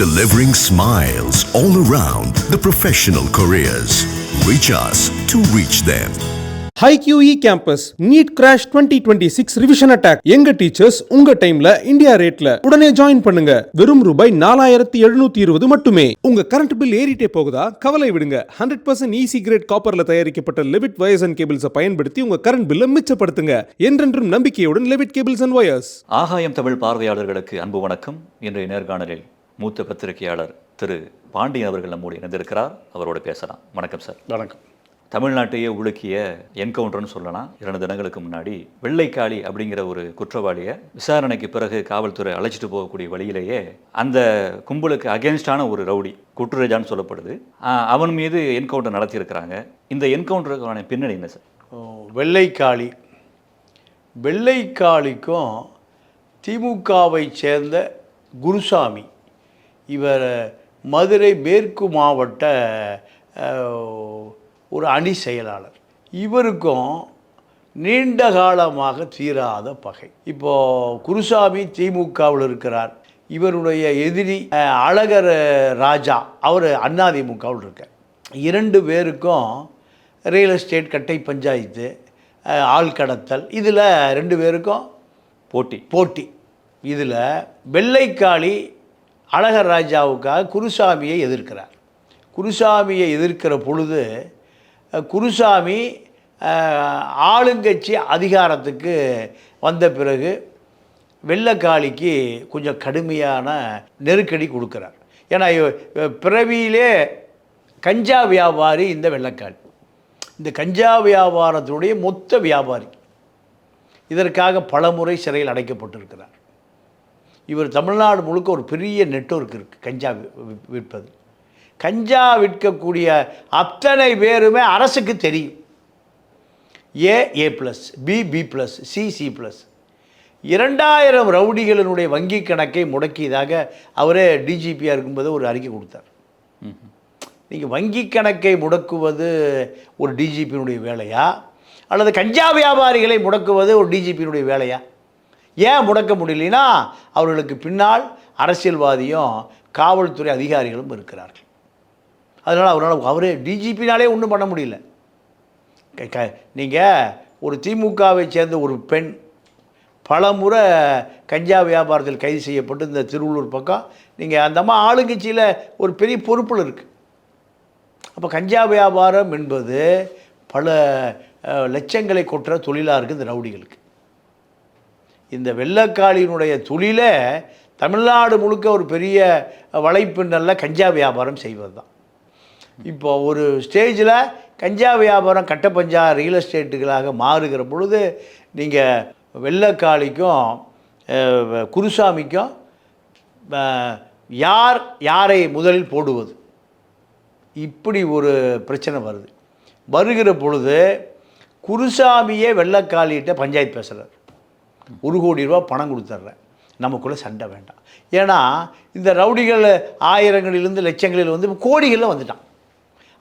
delivering smiles all around the professional careers. Reach us to reach them. HiQE Campus NEET Crash 2026 Revision Attack. எங்க teachers உங்க டைம்ல India ரேட்ல உடனே join பண்ணுங்க. வெறும் ரூபாய் 4720 மட்டுமே. உங்க கரண்ட் பில் ஏறிட்டே போகுதா? கவலை விடுங்க. 100% EC கிரேட் காப்பர்ல தயாரிக்கப்பட்ட லெவிட் வயர்ஸ் அண்ட் கேபிள்ஸை பயன்படுத்தி உங்க கரண்ட் பில்லை மிச்சப்படுத்துங்க. என்றென்றும் நம்பிக்கையுடன் லெவிட் கேபிள்ஸ் அண்ட் வயர்ஸ். ஆகாயம் தமிழ் பார்வையாளர்களுக்கு அன்பு வணக்கம். இன்றைய நேர்காணலில் மூத்த பத்திரிகையாளர் திரு பாண்டியன் அவர்கள் நம்மோடு இணைந்திருக்கிறார். அவரோடு பேசலாம். வணக்கம் சார். வணக்கம். தமிழ்நாட்டையே உலுக்கிய என்கவுண்டர்னு சொல்லலாம். 2 தினங்களுக்கு முன்னாடி வெள்ளைக்காளி அப்படிங்கிற ஒரு குற்றவாளியை விசாரணைக்கு பிறகு காவல்துறை அழைச்சிட்டு போகக்கூடிய வழியிலேயே அந்த கும்பலுக்கு அகேன்ஸ்டான ஒரு ரவுடி குட்டுரேஜான்னு சொல்லப்படுது, அவன் மீது என்கவுண்டர் நடத்தியிருக்கிறாங்க. இந்த என்கவுண்டருக்கான பின்னணி என்ன சார்? வெள்ளைக்காளிக்கும் திமுகவை சேர்ந்த குருசாமி, இவர் மதுரை மேற்கு மாவட்ட ஒரு அணி செயலாளர். இவருக்கும் நீண்ட காலமாக தீராத பகை. இப்போது குருசாமி திமுகவில் இருக்கிறார். இவருடைய எதிரி அழகர் ராஜா, அவர் அதிமுகவில் இருக்கார். 2 பேருக்கும் ரியல் எஸ்டேட், கட்டை பஞ்சாயத்து, ஆள் கடத்தல், இதில் 2 பேருக்கும் போட்டி. இதில் வெள்ளைக்காளி அழகர் ராஜாவுக்காக குருசாமியை எதிர்க்கிறார். குருசாமியை எதிர்க்கிற பொழுது குருசாமி ஆளுங்கட்சி அதிகாரத்துக்கு வந்த பிறகு வெள்ளைக்காளிக்கு கொஞ்சம் கடுமையான நெருக்கடி கொடுக்குறார். ஏன்னா பிறவியிலே கஞ்சா வியாபாரி இந்த வெள்ளைக்காளி. இந்த கஞ்சா வியாபாரத்துடைய மொத்த வியாபாரி. இதற்காக பலமுறை சிறையில் அடைக்கப்பட்டிருக்கிறார். இவர் தமிழ்நாடு முழுக்க ஒரு பெரிய நெட்வொர்க் இருக்குது கஞ்சா விற்பது. கஞ்சா விற்கக்கூடிய அத்தனை பேருமே அரசுக்கு தெரியும். A+, B+, C+. 2000 ரவுடிகளினுடைய வங்கி கணக்கை முடக்கியதாக அவரே டிஜிபியாக இருக்கும்போது ஒரு அறிக்கை கொடுத்தார். நீங்கள் வங்கி கணக்கை முடக்குவது ஒரு டிஜிபியினுடைய வேலையா, அல்லது கஞ்சா வியாபாரிகளை முடக்குவது ஒரு டிஜிபியினுடைய வேலையா? ஏன் முடக்க முடியலனா, அவர்களுக்கு பின்னால் அரசியல்வாதியும் காவல்துறை அதிகாரிகளும் இருக்கிறார்கள். அதனால் அவரே டிஜிபினாலே ஒன்றும் பண்ண முடியல. நீங்கள் ஒரு திமுகவை சேர்ந்த ஒரு பெண் பல முறை கஞ்சா வியாபாரத்தில் கைது செய்யப்பட்டு இந்த திருவள்ளூர் பக்கம், நீங்கள் அந்த அம்மா ஆளுங்கட்சியில் ஒரு பெரிய பொறுப்பில் இருக்குது. அப்போ கஞ்சா வியாபாரம் என்பது பல லட்சங்களை கொட்டுற தொழிலாக இருக்குது இந்த ரவுடிகளுக்கு. இந்த வெள்ளைக்காளியினுடைய தொழிலை தமிழ்நாடு முழுக்க ஒரு பெரிய வலைப்பின்னலில் கஞ்சா வியாபாரம் செய்வது தான். இப்போ ஒரு ஸ்டேஜில் கஞ்சா வியாபாரம் கட்ட பஞ்சா ரியல் எஸ்டேட்டுகளாக மாறுகிற பொழுது நீங்கள் வெள்ளைக்காளிக்கும் குருசாமிக்கும் யாரை முதலில் போடுவது, இப்படி ஒரு பிரச்சனை வருகிற பொழுது குருசாமியே வெள்ளைக்காளிகிட்ட பஞ்சாயத்து பேசுகிறார். 1 கோடி ரூபா பணம் கொடுத்துட்றேன், நமக்குள்ளே சண்டை வேண்டாம். ஏன்னா இந்த ரவுடிகள் ஆயிரங்களிலிருந்து லட்சங்களில் வந்து கோடிகளில் வந்துட்டான்.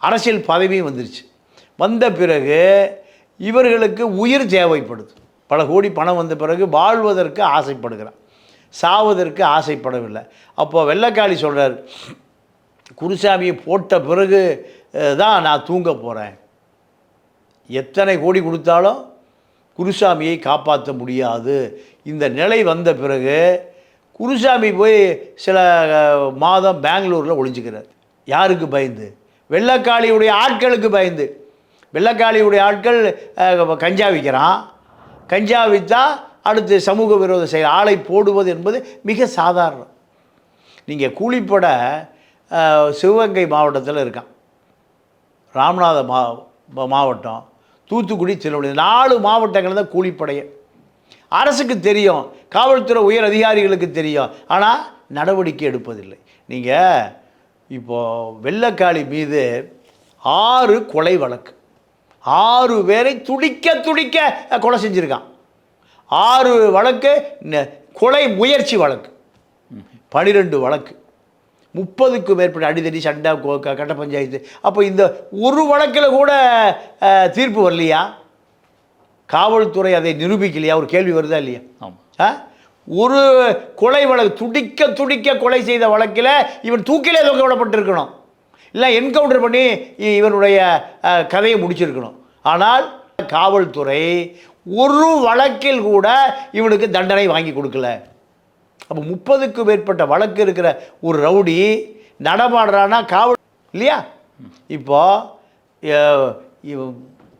அரசியல் பதவியும் வந்துருச்சு. வந்த பிறகு இவர்களுக்கு உயிர் தேவைப்படுது. பல கோடி பணம் வந்த பிறகு வாழ்வதற்கு ஆசைப்படுகிறான், சாவதற்கு ஆசைப்படவில்லை. அப்போ வெள்ளைக்காளி சொல்கிறார், குருசாமியை போட்ட பிறகு தான் நான் தூங்க போகிறேன். எத்தனை கோடி கொடுத்தாலும் குருசாமியை காப்பாற்ற முடியாது. இந்த நிலை வந்த பிறகு குருசாமி போய் சில மாதம் பெங்களூரில் ஒளிஞ்சிக்கிறார். யாருக்கு பயந்து? வெள்ளைக்காளியுடைய ஆட்களுக்கு பயந்து. வெள்ளைக்காளியுடைய ஆட்கள் கஞ்சா விற்கிறான். கஞ்சா விற்றா அடுத்து சமூக விரோத செயல் ஆளை போடுவது என்பது மிக சாதாரணம். நீங்கள் கூலிப்பட சிவகங்கை மாவட்டத்தில் இருக்கான், ராமநாத மாவட்டம், தூத்துக்குடி, திருநெல்வேலி, 4 மாவட்டங்கள் தான் கூலிப்படையை. அரசுக்கு தெரியும், காவல்துறை உயர் அதிகாரிகளுக்கு தெரியும், ஆனால் நடவடிக்கை எடுப்பதில்லை. நீங்கள் இப்போது வெள்ளைக்காளி மீது 6 கொலை வழக்கு, 6 பேரை துடிக்க கொலை செஞ்சுருக்கான். 6 வழக்கு கொலை முயற்சி வழக்கு, 12 வழக்கு, 30க்கும் மேற்பட்ட அடிதடி, சண்டை, கட்ட பஞ்சாயத்து. அப்போ இந்த ஒரு வழக்கில் கூட தீர்ப்பு வரலையா? காவல்துறை அதை நிரூபிக்கலையா? ஒரு கேள்வி வருதா இல்லையா? ஒரு கொலை வழக்கு துடிக்க கொலை செய்த வழக்கில் இவன் தூக்கிலே தொங்க விடப்பட்டிருக்கணும், இல்லை என்கவுண்டர் பண்ணி இவனுடைய கதையை முடிச்சிருக்கணும். ஆனால் காவல்துறை ஒரு வழக்கில் கூட இவனுக்கு தண்டனை வாங்கி கொடுக்கல. அப்போ 30க்கும் மேற்பட்ட வழக்கு இருக்கிற ஒரு ரவுடி நடமாடுறான்னா காவல் இல்லையா? இப்போ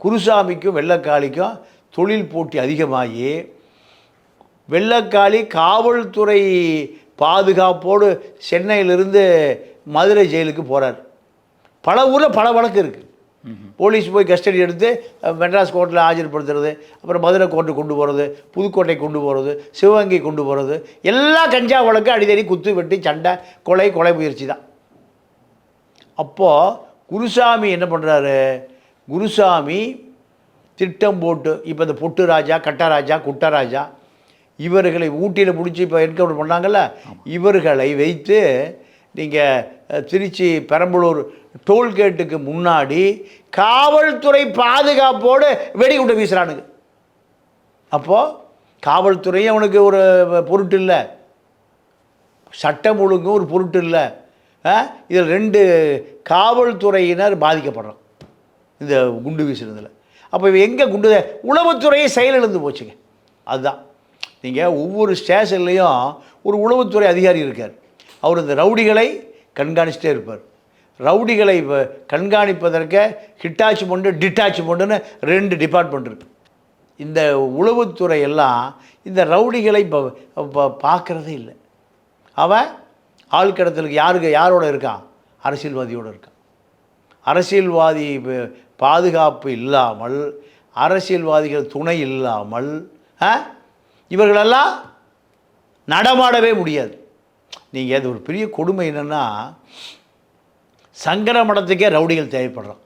குருசாமிக்கும் வெள்ளக்காளிக்கும் தொழில் போட்டி அதிகமாகி வெள்ளக்காளி காவல்துறை பாதுகாப்போடு சென்னையிலிருந்து மதுரை ஜெயிலுக்கு போகிறார். பல ஊரில் பல வழக்கு இருக்குது. போலீஸ் போய் கஸ்டடி எடுத்து மெட்ராஸ் கோர்ட்டில் ஆஜர்படுத்துறது, அப்புறம் மதுரை கோர்ட்டு கொண்டு போகிறது, புதுக்கோட்டை கொண்டு போகிறது, சிவகங்கை கொண்டு போகிறது, எல்லா கஞ்சா வழக்கு அடிதடி குத்து வெட்டி சண்டை கொலை முயற்சி தான். அப்போது குருசாமி என்ன பண்ணுறாரு? குருசாமி திட்டம் போட்டு இப்போ இந்த பொட்டு ராஜா, கட்டராஜா, குட்டராஜா இவர்களை ஊட்டியில் பிடிச்சி இப்போ என்கவுண்டர் பண்ணாங்கல்ல, இவர்களை வைத்து நீங்கள் திருச்சி பெரம்பலூர் டோல்கேட்டுக்கு முன்னாடி காவல்துறை பாதுகாப்போடு வெடிகுண்டு வீசுகிறானுங்க. அப்போது காவல்துறையும் அவனுக்கு ஒரு பொருட்டு இல்லை, சட்டம் ஒழுங்கும் ஒரு பொருட்டு இல்லை. இதில் 2 காவல்துறையினர் பாதிக்கப்படுறோம் இந்த குண்டு வீசுறதில். அப்போ இவ எங்கே குண்டு? உளவுத்துறையை செயலிழந்து போச்சுங்க. அதுதான் நீங்கள் ஒவ்வொரு ஸ்டேஷன்லேயும் ஒரு உளவுத்துறை அதிகாரி இருக்கார். அவர் இந்த ரவுடிகளை கண்காணிச்சிட்டே இருப்பார். ரவுடிகளை கண்காணிப்பதற்கு ஹிட்டாச்மெண்ட்டு டிட்டாச்மெண்ட்டுன்னு 2 டிபார்ட்மெண்ட் இருக்குது. இந்த உளவுத்துறை எல்லாம் இந்த ரவுடிகளை இப்போ பார்க்குறதே இல்லை. அவன் ஆழ்கடத்தலுக்கு யாரோட இருக்கான்? அரசியல்வாதியோடு இருக்கான். அரசியல்வாதி பாதுகாப்பு இல்லாமல், அரசியல்வாதிகள் துணை இல்லாமல் இவர்களெல்லாம் நடமாடவே முடியாது. நீங்கள் அது ஒரு பெரிய கொடுமை என்னென்னா, சங்கர மடத்துக்கே ரவுடிகள் தேவைப்படுறான்.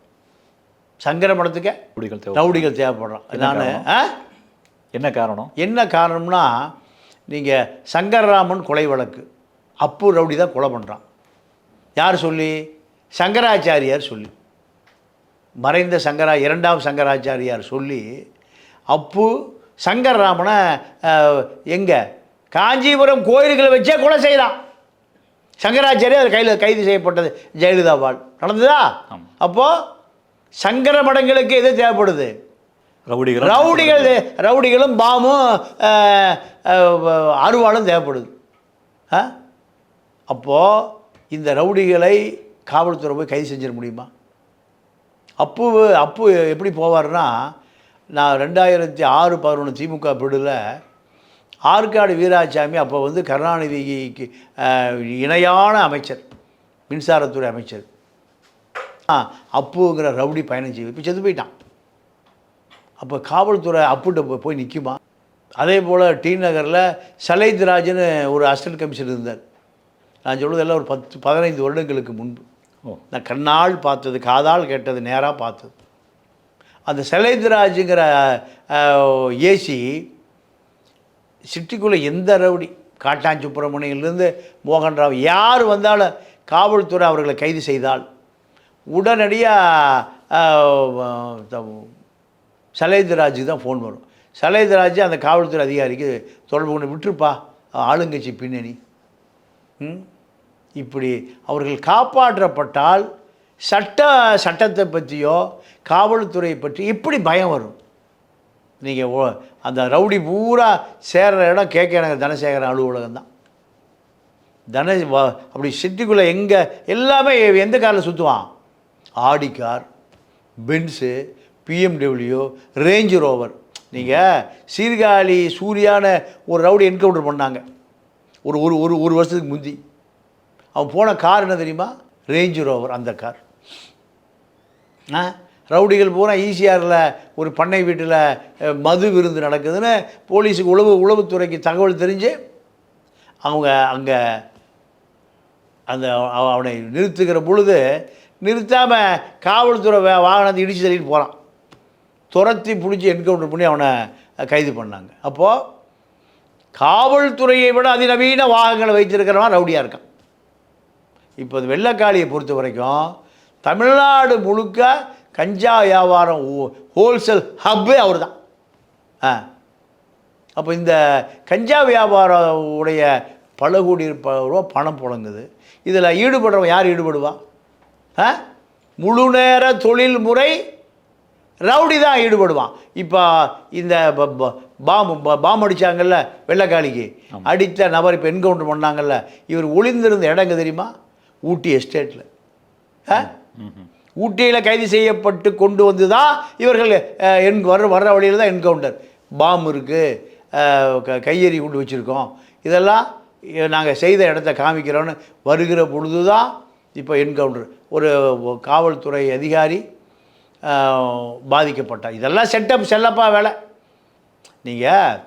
சங்கர மடத்துக்கே ரவுடிகள் தேவைப்படுறான். நான் என்ன காரணம்னா, நீங்கள் சங்கரராமன் கொலை வழக்கு அப்பு ரவுடி தான் கொலை பண்ணுறான். யார் சொல்லி? சங்கராச்சாரியார் சொல்லி, மறைந்த 2ஆம் சங்கராச்சாரியார் சொல்லி அப்பு சங்கரராமனை எங்கே காஞ்சிபுரம் கோயில்களை வச்சே கொலை செய்யலாம். சங்கராச்சாரியார் கைது செய்யப்பட்டது ஜெயலலிதாவால் நடந்ததா? அப்போது சங்கர மடங்களுக்கு எது தேவைப்படுது? ரவுடிகளும் பாமும் அருவாளும் தேவைப்படுது. அப்போது இந்த ரவுடிகளை காவல்துறை போய் கைது செஞ்சிட முடியுமா? அப்பு எப்படி போவார்னா, நான் 2006-11 திமுக பீடுல ஆற்காடு வீராசாமி அப்போ கருணாநிதிக்கு இணையான அமைச்சர், மின்சாரத்துறை அமைச்சர். அப்புங்கிற ரவுடி பயணம் செய்வது இப்போ செத்து போயிட்டான். அப்போ காவல்துறை அப்புட்ட போய் நிற்குமா? அதே போல் டி நகரில் சலைத்ராஜ்னு ஒரு அசிஸ்டன்ட் கமிஷனர் இருந்தார். நான் சொல்வதெல்லாம் ஒரு 10-15 வருடங்களுக்கு முன்பு நான் கண்ணால் பார்த்தது, காதால் கேட்டது, நேராக பார்த்தது. அந்த சலைத்ராஜுங்கிற ஏசி சிட்டிக்குள்ளே எந்த ரவுடி, காட்டான் சுப்பிரமணியிலிருந்து மோகன்ராவ் யார் வந்தாலும் காவல்துறை அவர்களை கைது செய்தால் உடனடியாக சலைத்ராஜுக்கு தான் ஃபோன் வரும். சலைத்ராஜ் அந்த காவல்துறை அதிகாரிக்கு தொடர்பு கொண்டு விட்டுருப்பா, ஆளுங்கட்சி பின்னணி. இப்படி அவர்கள் காப்பாற்றப்பட்டால் சட்டத்தை பற்றியோ காவல்துறை பற்றி எப்படி பயம் வரும்? நீங்கள் அந்த ரவுடி பூரா சேர்கிற இடம் கேட்க தனசேகரன் அலுவலகம் தான். அப்படி சிட்டிக்குள்ளே எங்கே எல்லாமே எந்த காரில் சுற்றுவான்? Audi car, Benz, BMW, Range Rover. நீங்கள் சீர்காழி சூர்யான ஒரு ரவுடி என்கவுண்டர் பண்ணாங்க ஒரு வருஷத்துக்கு முந்தி. அவன் போன கார் என்ன தெரியுமா? Range rover. அந்த கார் ரவுடிகள் பூரா ஈசிஆரில் ஒரு பண்ணை வீட்டில் மது விருந்து நடக்குதுன்னு போலீஸுக்கு உளவுத்துறைக்கு தகவல் தெரிஞ்சு அவங்க அங்கே அவனை நிறுத்துகிற பொழுது நிறுத்தாமல் காவல்துறை வாகனத்தை இடித்து தள்ளிட்டு போகிறான். துரத்தி பிடிச்சி என்கவுண்டர் பண்ணி அவனை கைது பண்ணாங்க. அப்போது காவல்துறையை விட அதிநவீன வாகனங்களை வைத்திருக்கிறவன் ரவுடியாக இருக்கான். இப்போ வெள்ளக்காளியை பொறுத்த வரைக்கும் தமிழ்நாடு முழுக்க கஞ்சா வியாபாரம் ஹோல்சேல் ஹப்பே அவர் தான். அப்போ இந்த கஞ்சா வியாபாரம் உடைய பல கோடி ரூபா பணம் புழங்குது. இதில் ஈடுபடுறவன் யார் ஈடுபடுவா? முழு நேர தொழில் முறை ரவுடி தான் ஈடுபடுவான். இப்போ இந்த பாம் அடித்தாங்கல்ல வெள்ளைக்காளிக்கு, அடித்த நபர் இப்போ என்கவுண்டர் பண்ணாங்கல்ல, இவர் ஒளிந்திருந்த இடங்க தெரியுமா? ஊட்டி எஸ்டேட்டில். ஊட்டியில் கைது செய்யப்பட்டு கொண்டு வந்து தான் இவர்கள் வர்ற வழியில் தான் என்கவுண்டர். பாம் இருக்குது, கையெறி கொண்டு வச்சுருக்கோம், இதெல்லாம் நாங்கள் செய்த இடத்த காமிக்கிறோன்னு வருகிற பொழுது தான் இப்போ என்கவுண்டர். ஒரு காவல்துறை அதிகாரி பாதிக்கப்பட்டார். இதெல்லாம் செட்டப் செல்லப்பா வேலை. நீங்கள்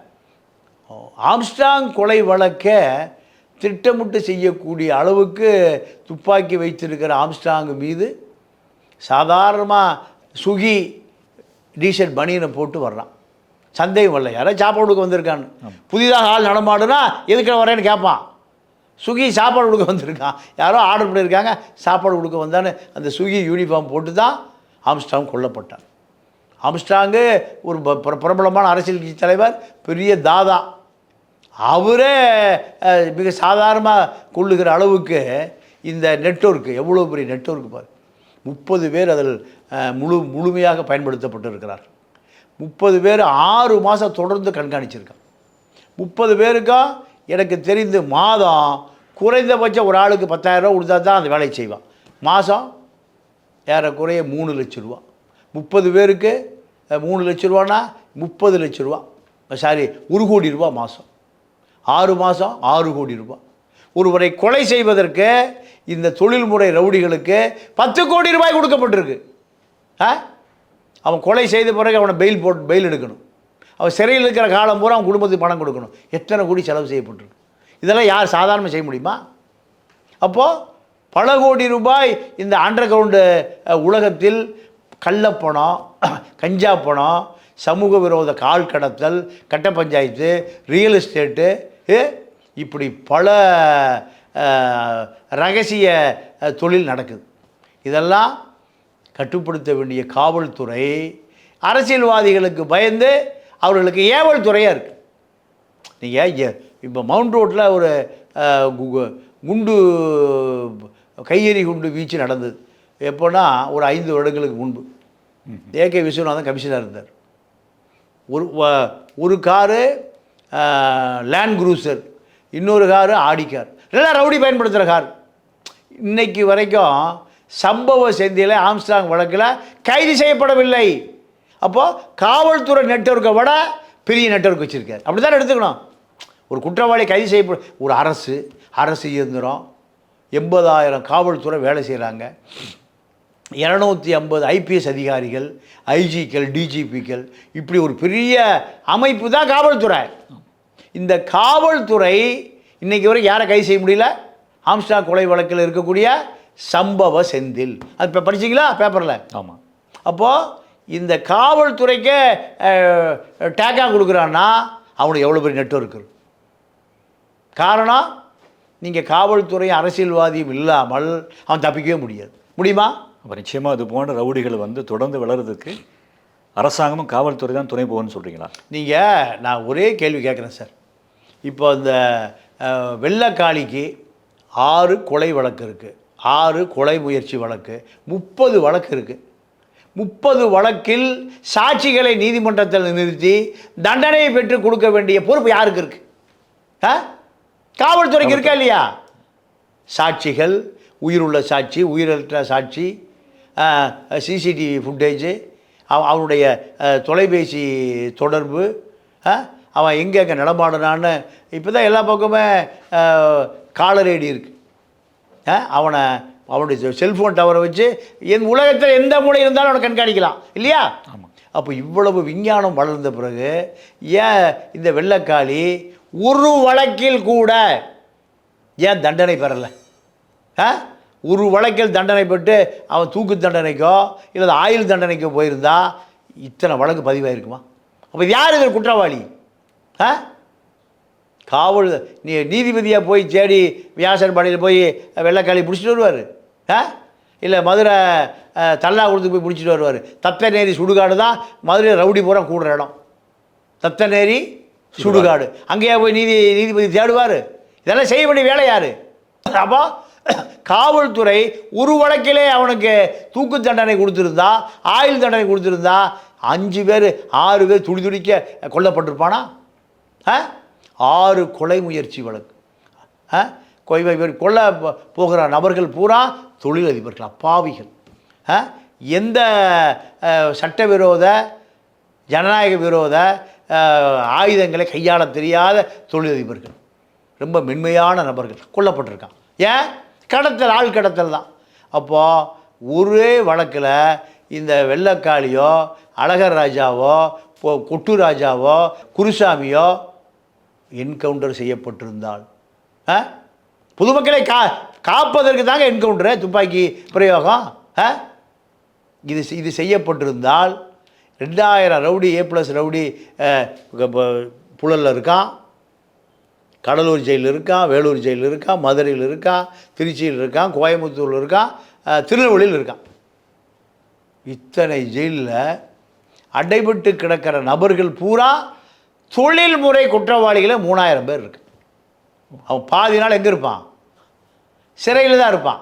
ஆம்ஸ்ட்ராங் கொலை வழக்கை திட்டமிட்டு செய்யக்கூடிய அளவுக்கு துப்பாக்கி வைத்திருக்கிற ஆம்ஸ்ட்ராங் மீது சாதாரணமாக சுகி டீஷர்ட் பனியனை போட்டு வர்றான். சந்தேகம் வரல, யாராவது சாப்பாடு கொடுக்க வந்திருக்கான்னு. புதிதாக ஆள் நடமாடுனா எதுக்கு வரேன்னு கேட்பான். சுகி சாப்பாடு கொடுக்க வந்திருக்கான், யாரோ ஆர்டர் பண்ணியிருக்காங்க சாப்பாடு கொடுக்க வந்தான்னு அந்த சுகி யூனிஃபார்ம் போட்டு தான் ஆம்ஸ்ட்ராங் கொல்லப்பட்டார். ஆம்ஸ்ட்ராங்கு ஒரு பிரபலமான அரசியல் கட்சி தலைவர், பெரிய தாதா. அவரே மிக சாதாரணமாக கொள்ளுகிற அளவுக்கு இந்த நெட்வொர்க்கு எவ்வளோ பெரிய நெட்வொர்க்கு பாரு. 30 பேர் அதில் முழுமையாக பயன்படுத்தப்பட்டு இருக்கிறார். 30 பேர் 6 மாதம் தொடர்ந்து கண்காணிச்சிருக்கான். 30 பேருக்கும் எனக்கு தெரிந்து மாதம் குறைந்தபட்சம் ஒரு ஆளுக்கு 10,000 ரூபா கொடுத்தா தான் அந்த வேலையை செய்வான். மாதம் ஏறக்குறைய 3 லட்ச ரூபா. 30 பேருக்கு 3 லட்ச ரூபானா 30 லட்ச ரூபா, சாரி 1 கோடி ரூபா மாதம். 6 மாதம் 6 கோடி ரூபா. ஒருவரை கொலை செய்வதற்கு இந்த தொழில்முறை ரவுடிகளுக்கு 10 கோடி ரூபாய் கொடுக்கப்பட்டிருக்கு. அவன் கொலை செய்த பிறகு அவனை பெயில் எடுக்கணும். அவன் சிறையில் இருக்கிற காலம் பூரா அவன் குடும்பத்துக்கு பணம் கொடுக்கணும். எத்தனை கோடி செலவு செய்யப்பட்டிருக்கு. இதெல்லாம் யார் சாதாரணமாக செய்ய முடியுமா? அப்போது பல கோடி ரூபாய் இந்த அண்டர் கிரவுண்டு உலகத்தில் கள்ளப்பணம், கஞ்சா பணம், சமூக விரோத கால் கடத்தல், கட்ட பஞ்சாயத்து, ரியல் எஸ்டேட்டு, இப்படி பல ரகசிய தொழில் நடக்குது. இதெல்லாம் கட்டுப்படுத்த வேண்டிய காவல்துறை அரசியல்வாதிகளுக்கு பயந்து அவர்களுக்கு ஏவல் துறையாக இருக்குது. நீங்கள் இப்போ மவுண்ட் ரோட்டில் ஒரு குண்டு கையெறி குண்டு வீச்சு நடந்தது. எப்போனா ஒரு 5 வருடங்களுக்கு முன்பு. ஏகே விஸ்வநாதன் கமிஷனர் இருந்தார். ஒரு காரு லேண்ட் குரூசர், இன்னொரு காரு ஆடி கார், எல்லாம் ரவுடி பயன்படுத்துகிற கார். இன்னைக்கு வரைக்கும் சம்பவ செய்தியில் ஆம்ஸ்ட்ராங் வழக்கில் கைது செய்யப்படவில்லை. அப்போது காவல்துறை நெட்வொர்க்கை விட பெரிய நெட்வொர்க் வச்சுருக்கார். அப்படி தான் எடுத்துக்கணும். ஒரு குற்றவாளி கைது செய்யப்பட ஒரு அரசு இயந்திரம், 80,000 காவல்துறை வேலை செய்கிறாங்க, 250 ஐபிஎஸ் அதிகாரிகள், ஐஜிக்கள், டிஜிபிக்கள், இப்படி ஒரு பெரிய அமைப்பு தான் காவல்துறை. இந்த காவல்துறை இன்றைக்கி வரைக்கும் யாரை கைது செய்ய முடியல? ஆம்ஸ்ட்ராங் கொலை வழக்கில் இருக்கக்கூடிய சம்பவ செந்தில். அது இப்போ படிச்சிங்களா பேப்பரில்? ஆமாம். அப்போது இந்த காவல்துறைக்கு டேக்காக கொடுக்குறான்னா அவனுக்கு எவ்வளோ பெரிய நெட்வொர்க் இருக்குது. காரணம், நீங்கள் காவல்துறையும் அரசியல்வாதியும் இல்லாமல் அவன் தப்பிக்கவே முடியுமா? அப்போ நிச்சயமாக இது போன்ற ரவுடிகள் வந்து தொடர்ந்து வளர்கிறதுக்கு அரசாங்கமும் காவல்துறை தான் துணை போகணும்னு சொல்கிறீங்களா? நான் ஒரே கேள்வி கேட்குறேன் சார். இப்போ இந்த வெள்ளைக்காளிக்கு 6 கொலை வழக்கு இருக்குது, 6 கொலை முயற்சி வழக்கு, 30 வழக்கு இருக்குது. 30 வழக்கில் சாட்சிகளை நீதிமன்றத்தில் நிறுத்தி தண்டனையை பெற்று கொடுக்க வேண்டிய பொறுப்பு யாருக்கு இருக்கு? காவல்துறைக்கு இருக்கா இல்லையா? சாட்சிகள், உயிருள்ள சாட்சி, உயிரற்ற சாட்சி, சிசிடிவி ஃபுட்டேஜு, அவனுடைய தொலைபேசி தொடர்பு, அவன் எங்கே நடமாடுனான்னு இப்போ தான் எல்லா பக்கமே காலர் ஐடி இருக்குது. அவனுடைய செல்ஃபோன் டவரை வச்சு உலகத்தில் எந்த மூலை இருந்தாலும் அவனை கண்காணிக்கலாம் இல்லையா? அப்போ இவ்வளவு விஞ்ஞானம் வளர்ந்த பிறகு ஏன் இந்த வெள்ளைக்காளி ஒரு வழக்கில் கூட ஏன் தண்டனை பெறலை? ஒரு வழக்கில் தண்டனை பெற்று அவன் தூக்கு தண்டனைக்கோ இல்லை ஆயுள் தண்டனைக்கோ போயிருந்தா இத்தனை வழக்கு பதிவாயிருக்குமா? அப்போ யார் இதில் குற்றவாளி? காவல் நீதிபதியாக போய் தேடி வியாசர்பாடியில் போய் வெள்ளைக்காளி பிடிச்சிட்டு வருவார்? இல்லை மதுரை தல்லா கொடுத்து போய் பிடிச்சிட்டு வருவார்? தத்தநேரி சுடுகாடு தான் மதுரை ரவுடி பூரா கூடுற இடம். தத்தநேரி சுடுகாடு. அங்கேயே போய் நீதிபதி தேடுவார்? இதெல்லாம் செய்ய வேண்டிய வேலை யார்? அப்போ காவல்துறை ஒரு வழக்கிலே அவனுக்கு தூக்கு தண்டனை கொடுத்துருந்தா, ஆயுள் தண்டனை கொடுத்துருந்தா 5 பேர் 6 பேர் துடிக்க கொல்லப்பட்டிருப்பானா? 6 கொலை முயற்சி வழக்கு. கொல்ல போகிற நபர்கள் பூரா தொழிலதிபர்கள், அப்பாவிகள். எந்த சட்டவிரோத ஜனநாயக விரோத ஆயுதங்களை கையாள தெரியாத தொழிலதிபர்கள், ரொம்ப மென்மையான நபர்கள் கொல்லப்பட்டிருக்கான். ஏன்? கடத்தல், ஆள் கடத்தல் தான். அப்போது ஒரே வழக்கில் இந்த வெள்ளக்காளியோ அழகர் ராஜாவோ கொட்டு ராஜாவோ குருசாமியோ என்கவுண்டர் செய்யப்பட்டிருந்தால், பொதுமக்களை காப்பதற்கு தாங்க என்கவுண்டரு, துப்பாக்கி பிரயோகம். இது செய்யப்பட்டிருந்தால் 2000 ரவுடி A+ ரவுடி புழலில் இருக்கான், கடலூர் ஜெயிலில் இருக்கான், வேலூர் ஜெயிலில் இருக்கான், மதுரையில் இருக்கான், திருச்சியில் இருக்கான், கோயம்புத்தூரில் இருக்கான், திருநெல்வேலியில் இருக்கான். இத்தனை ஜெயிலில் அடைபட்டு கிடக்கிற நபர்கள் பூரா தொழில்முறை குற்றவாளிகளை 3000 பேர் இருக்கு. அவன் பாதி நாள் எங்கே இருப்பான்? சிறையில் தான் இருப்பான்.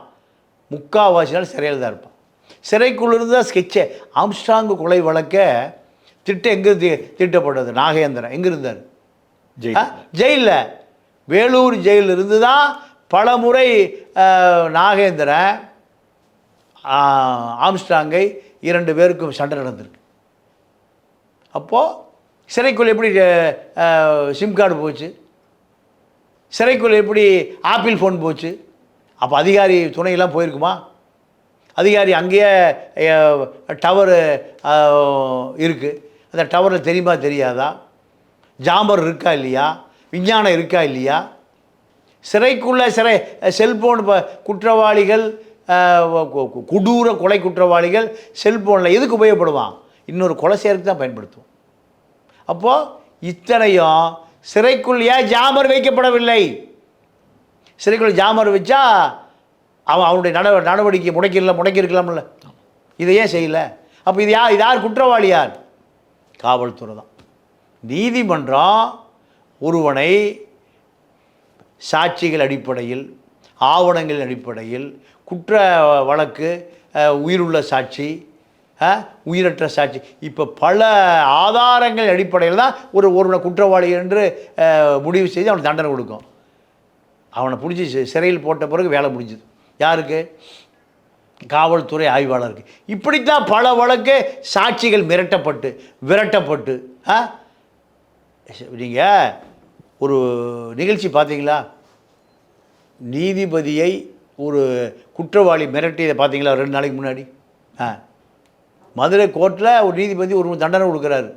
3/4 நாள் சிறையில் தான் இருப்பான். சிறைக்குள்ளிருந்து தான் ஸ்கெட்சு. ஆம்ஸ்ட்ராங் கொலை வழக்க திட்டம் எங்கே தீட்டப்பட்டது? நாகேந்திரன் எங்கே இருந்தார்? ஜெயிலில். வேலூர் ஜெயிலில் இருந்து தான் பல முறை நாகேந்திரன் ஆம்ஸ்ட்ராங்கை 2 பேருக்கும் சண்டை நடந்திருக்கு. அப்போது சிறைக்குள் எப்படி சிம் கார்டு போச்சு? சிறைக்குள் எப்படி ஆப்பிள் ஃபோன் போச்சு? அப்போ அதிகாரி துணையெல்லாம் போயிருக்குமா? அதிகாரி அங்கேயே டவரு இருக்குது, அந்த டவரில் தெரியுமா தெரியாதா? ஜாம்பர் இருக்கா இல்லையா? விஞ்ஞானம் இருக்கா இல்லையா? சிறைக்குள்ளே செல்ஃபோன் குற்றவாளிகள், கொடூர கொலை குற்றவாளிகள் செல்ஃபோனில் எதுக்கு உபயோகப்படுவான்? இன்னொரு கொலை செய்யறதுக்கு தான் பயன்படுத்துவோம். அப்போது இத்தனையும் சிறைக்குள் ஏன் ஜாமர் வைக்கப்படவில்லை? சிறைக்குள் ஜாமர் வச்சா அவனுடைய நடவடிக்கை முடக்கியிருக்கலாம்ல. இதை ஏன் செய்யலை? அப்போ இது யார் குற்றவாளி? யார்? காவல்துறை தான். நீதிமன்றம் ஒருவனை சாட்சிகள் அடிப்படையில், ஆவணங்கள் அடிப்படையில், குற்ற வழக்கு, உயிருள்ள சாட்சி, உயிரற்ற சாட்சி, இப்போ பல ஆதாரங்கள் அடிப்படையில் தான் ஒருவனை குற்றவாளி என்று முடிவு செய்து அவனுக்கு தண்டனை கொடுக்கும். அவனை பிடிச்சி சிறையில் போட்ட பிறகு வேலை முடிஞ்சுது. யாருக்கு? காவல்துறை ஆய்வாளருக்கு. இப்படித்தான் பல வழக்கு சாட்சிகள் விரட்டப்பட்டு. நீங்கள் ஒரு நிகழ்ச்சி பார்த்தீங்களா? நீதிபதியை ஒரு குற்றவாளி மிரட்டியதை பார்த்தீங்களா? 2 நாளைக்கு முன்னாடி மதுரை கோர்ட்டில் ஒரு நீதிபதி ஒரு தண்டனை கொடுக்குறாரு.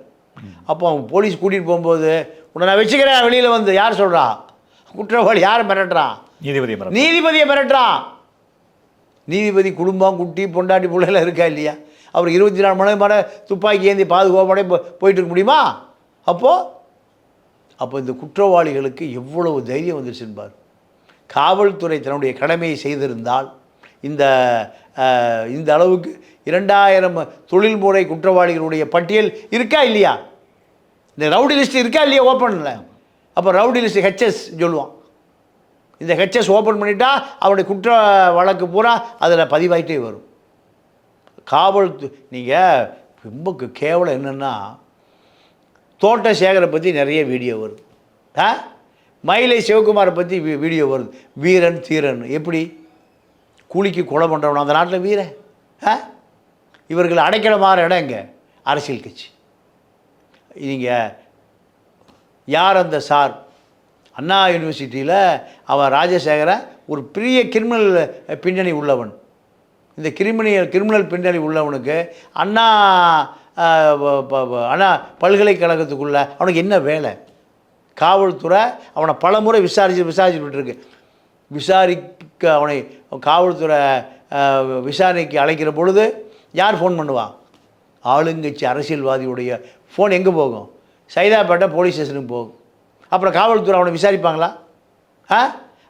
அப்போ அவங்க போலீஸ் கூட்டிகிட்டு போகும்போது, உன்னை நான் வச்சுக்கிறேன் வெளியில் வந்து, யார் சொல்கிறா? குற்றவாளி யாரை மிரட்டுறான்? நீதிபதியை மிரட்டுறான். நீதிபதி குடும்பம், குட்டி, பொண்டாட்டி, பிள்ளைலாம் இருக்கா இல்லையா? அவர் 24 மணி நேரம் துப்பாக்கி ஏந்தி பாதுகாப்போட போயிட்டு இருக்க முடியுமா? அப்போ இந்த குற்றவாளிகளுக்கு எவ்வளவு தைரியம் வந்துருச்சுன்பார். காவல்துறை தன்னுடைய கடமையை செய்திருந்தால் இந்த அளவுக்கு 2000 தொழில்முறை குற்றவாளிகளுடைய பட்டியல் இருக்கா இல்லையா? இந்த ரவுடி லிஸ்ட் இருக்கா இல்லையா? ஓப்பனில். அப்போ ரவுடி லிஸ்ட் ஹெச்எஸ் சொல்லுவான். இந்த ஹெச்எஸ் ஓப்பன் பண்ணிட்டா அவனுடைய குற்ற வழக்கு பூரா அதில் பதிவாயிட்டே வரும். நீங்கள் ரொம்ப கேவலம் என்னென்னா, தோட்ட சேகரை பற்றி நிறைய வீடியோ வருது, மயிலை சிவகுமாரை பற்றி வீடியோ வருது. வீரன் தீரன் எப்படி கூலிக்கு கொலை பண்ணுறவன் அந்த நாட்டில் வீரன். இவர்கள் அடைக்கலமாற இடம் எங்கே? அரசியல் கட்சி. நீங்கள் யார் அந்த சார்? அண்ணா யூனிவர்சிட்டியில் அவன் ராஜசேகரன் ஒரு பெரிய கிரிமினல் பின்னணி உள்ளவன். இந்த கிரிமினல் பின்னணி உள்ளவனுக்கு அண்ணா பல்கலைக்கழகத்துக்குள்ளே அவனுக்கு என்ன வேலை? காவல்துறை அவனை பல முறை விசாரிச்சுட்டு விசாரிக்க அவனை காவல்துறை விசாரணைக்கு அழைக்கிற பொழுது யார் ஃபோன் பண்ணுவான்? ஆளுங்கட்சி அரசியல்வாதியுடைய ஃபோன் எங்கே போகும்? சைதாப்பேட்டை போலீஸ் ஸ்டேஷனுக்கு போகும். அப்புறம் காவல்துறை அவனை விசாரிப்பாங்களா?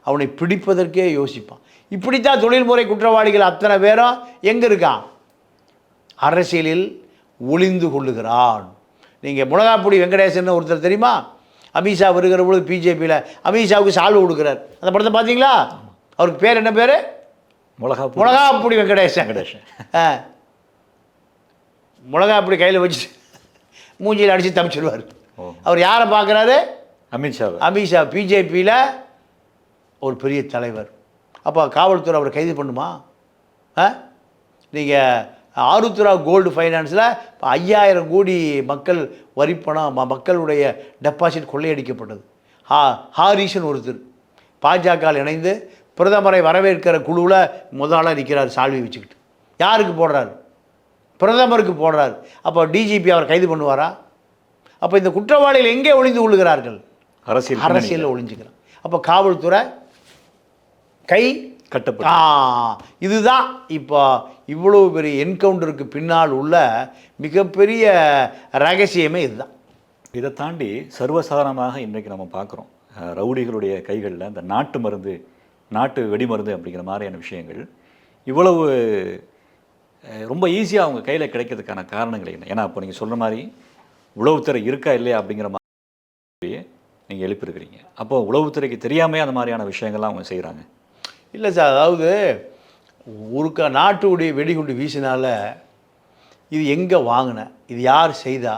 அவனை பிடிப்பதற்கே யோசிப்பான். இப்படித்தான் தொழில்முறை குற்றவாளிகள் அத்தனை பேரும் எங்கே இருக்கான்? அரசியலில் ஒளிந்து கொள்ளுகிறான். நீங்கள் முளகாப்பொடி வெங்கடேசன் ஒருத்தர் தெரியுமா? அமித்ஷா வருகிற பொழுது பிஜேபியில் அமித்ஷாவுக்கு சால்வு கொடுக்குறார். அந்த படத்தை பார்த்தீங்களா? அவருக்கு பேர் என்ன பேர்? மிளகாப்பொடி வெங்கடேசன். மிளகாப்பொடி கையில் வச்சு மூஞ்சியில் அடித்து தப்பிச்சிடுவார். அவர் யாரை பார்க்குறாரு? அமித்ஷா. பிஜேபியில் ஒரு பெரிய தலைவர். அப்போ காவல்துறை அவரை கைது பண்ணுமா? நீங்கள் ஆருத்ரா கோல்டு ஃபைனான்ஸில் 5000 கோடி மக்கள் வரிப்பணம் மக்களுடைய டெபாசிட் கொள்ளையடிக்கப்பட்டது. ஹாரிஷன் ஒருத்தர் பாஜக இணைந்து பிரதமரை வரவேற்கிற குழுவில் முதலாக நிற்கிறார் சால்வி வச்சுக்கிட்டு. யாருக்கு போடுறாரு? பிரதமருக்கு போடுறாரு. அப்போ டிஜிபி அவர் கைது பண்ணுவாரா? அப்போ இந்த குற்றவாளிகள் எங்கே ஒளிந்து கொள்ளுகிறார்கள்? அரசியலில் ஒளிஞ்சுக்கிறார். அப்போ காவல்துறை கை கட்டப்பட்ட இதுதான் இப்போ இவ்வளவு பெரிய என்கவுண்டருக்கு பின்னால் உள்ள மிகப்பெரிய ரகசியமே இதுதான். இதை தாண்டி சர்வசாதாரணமாக இன்றைக்கு நம்ம பார்க்குறோம், ரவுடிகளுடைய கைகளில் இந்த நாட்டு வெடிமருந்து அப்படிங்கிற மாதிரியான விஷயங்கள் இவ்வளவு ரொம்ப ஈஸியாக அவங்க கையில் கிடைக்கிறதுக்கான காரணங்கள் என்ன? ஏன்னா இப்போ நீங்கள் சொல்கிற மாதிரி உளவுத்துறை இருக்கா இல்லையா அப்படிங்கிற மாதிரி நீங்கள் எழுப்பியிருக்கிறீங்க. அப்போ உளவுத்துறைக்கு தெரியாமையே அந்த மாதிரியான விஷயங்கள்லாம் அவங்க செய்கிறாங்க. இல்லை சார், அதாவது நாட்டுடைய வெடிகுண்டு வீசினால இது எங்கே வாங்கின, இது யார் செய்தா,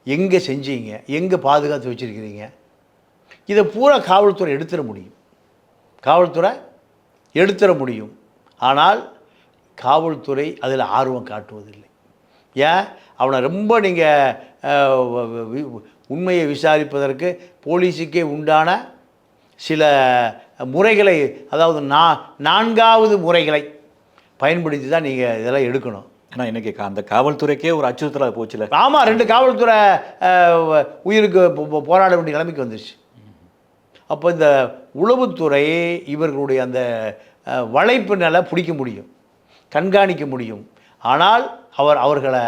எங்கே செஞ்சீங்க, எங்கே பாதுகாத்து வச்சுருக்கிறீங்க, இதை பூரா காவல்துறை எடுத்துட முடியும். ஆனால் காவல்துறை அதில் ஆர்வம் காட்டுவதில்லை. ஏன்? அவனை ரொம்ப நீங்கள் உண்மையை விசாரிப்பதற்கு போலீஸுக்கே உண்டான சில முறைகளை, அதாவது 4வது முறைகளை பயன்படுத்தி தான் நீங்கள் இதெல்லாம் எடுக்கணும். ஏன்னா இன்றைக்கி அந்த காவல்துறைக்கே ஒரு அச்சுறுத்தலாக போச்சுல. ஆமாம், 2 காவல்துறை உயிருக்கு போராட வேண்டிய நிலைமைக்கு வந்துருச்சு. அப்போ இந்த உளவுத்துறை இவர்களுடைய அந்த வளைப்பினால பிடிக்க முடியும், கண்காணிக்க முடியும். ஆனால் அவர்களை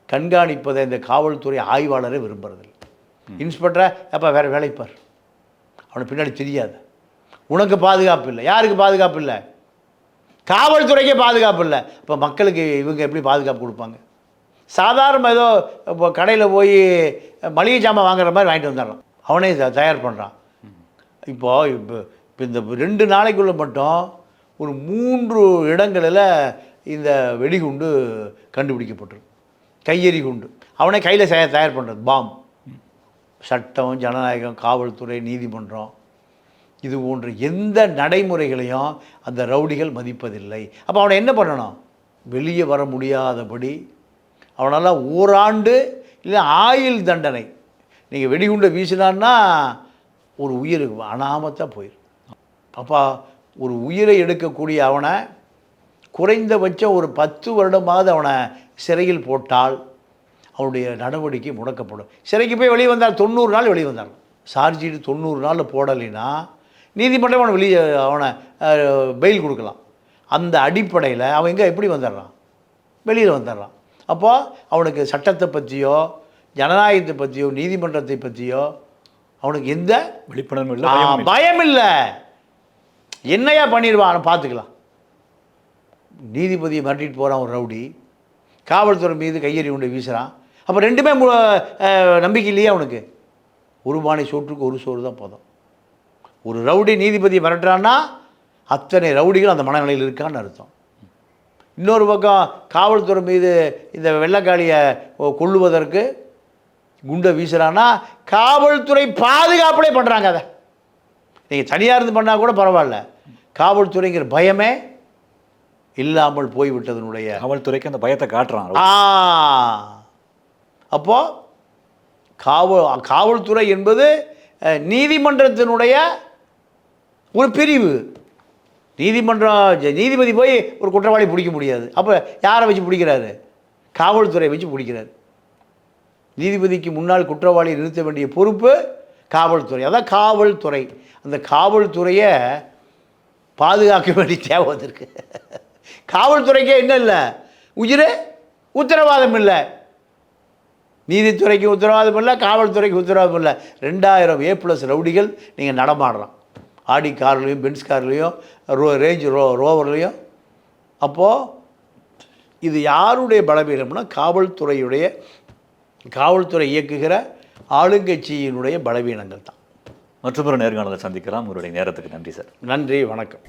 கண்காணிப்பதை இந்த காவல்துறை ஆய்வாளரை விரும்புறதில்லை. இன்ஸ்பெக்டரை அப்போ வேறு வேலைப்பார், அவனுக்கு பின்னாடி தெரியாது. உனக்கு பாதுகாப்பு இல்லை. யாருக்கு பாதுகாப்பு இல்லை? காவல்துறைக்கே பாதுகாப்பு இல்லை. இப்போ மக்களுக்கு இவங்க எப்படி பாதுகாப்பு கொடுப்பாங்க? சாதாரண ஏதோ இப்போ கடையில் போய் மளிகை ஜாமான் வாங்குற மாதிரி வாங்கிட்டு வந்துடுறான், அவனே தயார் பண்ணுறான். இப்போ இந்த 2 நாளைக்குள்ளே மட்டும் ஒரு 3 இடங்களில் இந்த வெடிகுண்டு கண்டுபிடிக்கப்பட்டிருக்கு. கையெறி குண்டு, அவனே கையில் தயார் பண்ணுறது. பாம். சட்டம், ஜனநாயகம், காவல்துறை, நீதிமன்றம், இது போன்ற எந்த நடைமுறைகளையும் அந்த ரவுடிகள் மதிப்பதில்லை. அப்போ அவனை என்ன பண்ணணும்? வெளியே வர முடியாதபடி அவனால் ஓராண்டு இல்லை ஆயுள் தண்டனை. நீங்கள் வெடிகுண்டை வீசினான்னா ஒரு உயிர் அனாமத்தாக போயிடும். அப்போ ஒரு உயிரை எடுக்கக்கூடிய அவனை குறைந்தபட்சம் ஒரு 10 வருடமாவது அவனை சிறையில் போட்டால் அவனுடைய நடவடிக்கை முடக்கப்படும். சிறைக்கு போய் வெளியே வந்தால் 90 நாள் வெளியே வந்தாங்க. சார்ஜீடு 90 நாளில் போடலைன்னா நீதிமன்றம் அவனை பெயில் கொடுக்கலாம். அந்த அடிப்படையில் அவன் எங்கே எப்படி வந்துடுறான்? வெளியில் வந்துடுறான். அப்போ அவனுக்கு சட்டத்தை பற்றியோ ஜனநாயகத்தை பற்றியோ நீதிமன்றத்தை பற்றியோ அவனுக்கு எந்த விழிப்புணர்வு இல்லை, பயம் இல்லை. என்னையா பண்ணிடுவான் பார்த்துக்கலாம். நீதிபதியை மிரட்டிட்டு போகிறான் ஒரு ரவுடி, காவல்துறை மீது கையெறி கொண்டு வீசுகிறான். அப்போ 2மே நம்பிக்கை இல்லையா அவனுக்கு? ஒரு பானை சோற்றுக்கு ஒரு சோறு தான் போதும். ஒரு ரவுடி நீதிபதியை மிரட்டுறான்னா அத்தனை ரவுடிகள் அந்த மனநிலையில் இருக்கான்னு அர்த்தம். இன்னொரு பக்கம் காவல்துறை மீது இந்த வெள்ளைக்காளியை கொள்ளுவதற்கு குண்டை வீசுகிறான்னா காவல்துறை பாதுகாப்புலே பண்ணுறாங்க. அதை நீங்கள் தனியாக இருந்து பண்ணால் கூட பரவாயில்ல, காவல்துறைங்கிற பயமே இல்லாமல் போய்விட்டதனுடைய காவல்துறைக்கு அந்த பயத்தை காட்டுறான். அப்போது காவல்துறை என்பது நீதிமன்றத்தினுடைய ஒரு பிரிவு. நீதிபதி போய் ஒரு குற்றவாளி பிடிக்க முடியாது. அப்போ யாரை வச்சு பிடிக்கிறாரு? காவல்துறையை வச்சு பிடிக்கிறாரு. நீதிபதிக்கு முன்னால் குற்றவாளியை நிறுத்த வேண்டிய பொறுப்பு காவல்துறை. அதான் காவல்துறை. அந்த காவல்துறையை பாதுகாக்க வேண்டிய தேவை வந்திருக்கு. காவல்துறைக்கே என்ன இல்லை? உயிர் உத்தரவாதம் இல்லை. நீதித்துறைக்கு உத்தரவாதம் இல்லை, காவல்துறைக்கு உத்தரவாதம் இல்லை. 2000 A+ ரவுடிகள் நீங்கள் நடமாடுறான், ஆடி கார்லேயும் பென்ஸ் கார்லேயும் ரேஞ்ச் ரோவர்லேயும். அப்போது இது யாருடைய பலவீனம்னா காவல்துறை இயக்குகிற ஆளுங்கட்சியினுடைய பலவீனங்கள் தான். மற்றொரு நேர்காணலை சந்திக்கலாம். உங்களுடைய நேரத்துக்கு நன்றி சார். நன்றி, வணக்கம்.